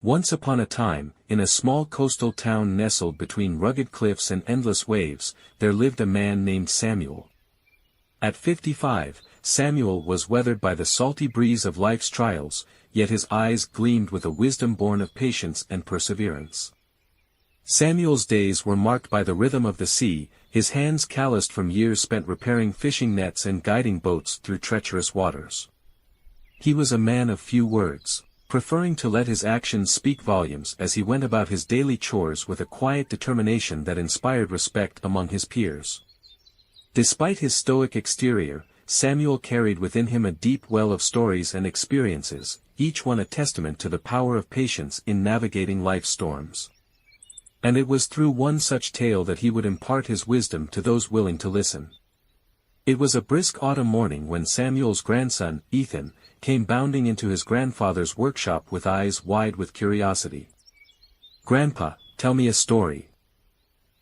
Once upon a time, in a small coastal town nestled between rugged cliffs and endless waves, there lived a man named Samuel. At 55, Samuel was weathered by the salty breeze of life's trials, yet his eyes gleamed with a wisdom born of patience and perseverance. Samuel's days were marked by the rhythm of the sea, his hands calloused from years spent repairing fishing nets and guiding boats through treacherous waters. He was a man of few words, preferring to let his actions speak volumes as he went about his daily chores with a quiet determination that inspired respect among his peers. Despite his stoic exterior, Samuel carried within him a deep well of stories and experiences, each one a testament to the power of patience in navigating life's storms. And it was through one such tale that he would impart his wisdom to those willing to listen. It was a brisk autumn morning when Samuel's grandson, Ethan, came bounding into his grandfather's workshop with eyes wide with curiosity. "Grandpa, tell me a story,"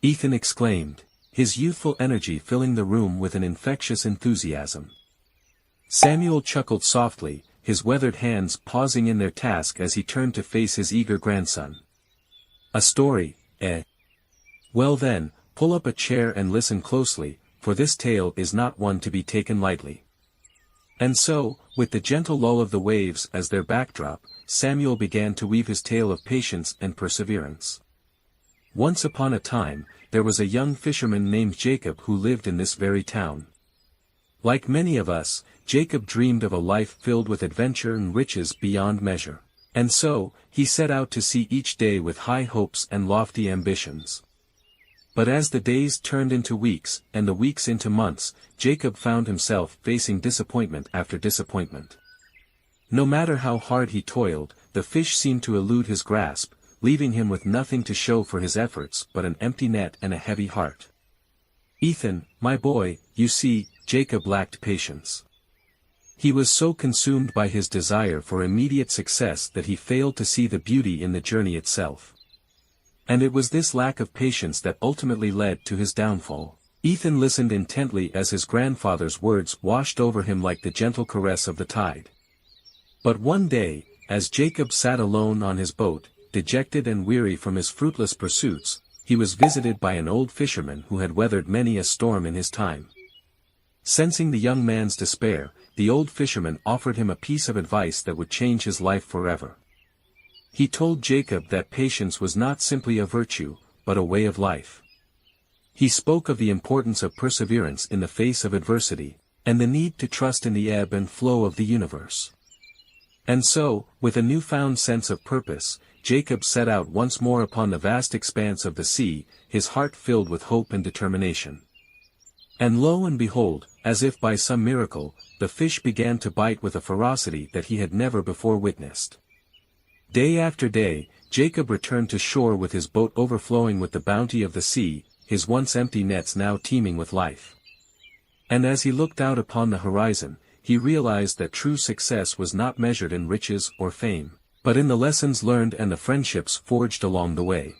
Ethan exclaimed, his youthful energy filling the room with an infectious enthusiasm. Samuel chuckled softly, his weathered hands pausing in their task as he turned to face his eager grandson. "A story, eh? Well then, pull up a chair and listen closely, for this tale is not one to be taken lightly." And so, with the gentle lull of the waves as their backdrop, Samuel began to weave his tale of patience and perseverance. Once upon a time, there was a young fisherman named Jacob who lived in this very town. Like many of us, Jacob dreamed of a life filled with adventure and riches beyond measure. And so, he set out to sea each day with high hopes and lofty ambitions. But as the days turned into weeks, and the weeks into months, Jacob found himself facing disappointment after disappointment. No matter how hard he toiled, the fish seemed to elude his grasp, leaving him with nothing to show for his efforts but an empty net and a heavy heart. "Ethan, my boy, you see," Jacob lacked patience. He was so consumed by his desire for immediate success that he failed to see the beauty in the journey itself. And it was this lack of patience that ultimately led to his downfall. Ethan listened intently as his grandfather's words washed over him like the gentle caress of the tide. But one day, as Jacob sat alone on his boat, dejected and weary from his fruitless pursuits, he was visited by an old fisherman who had weathered many a storm in his time. Sensing the young man's despair, the old fisherman offered him a piece of advice that would change his life forever. He told Jacob that patience was not simply a virtue, but a way of life. He spoke of the importance of perseverance in the face of adversity, and the need to trust in the ebb and flow of the universe. And so, with a newfound sense of purpose, Jacob set out once more upon the vast expanse of the sea, his heart filled with hope and determination. And lo and behold, as if by some miracle, the fish began to bite with a ferocity that he had never before witnessed. Day after day, Jacob returned to shore with his boat overflowing with the bounty of the sea, his once empty nets now teeming with life. And as he looked out upon the horizon, he realized that true success was not measured in riches or fame, but in the lessons learned and the friendships forged along the way.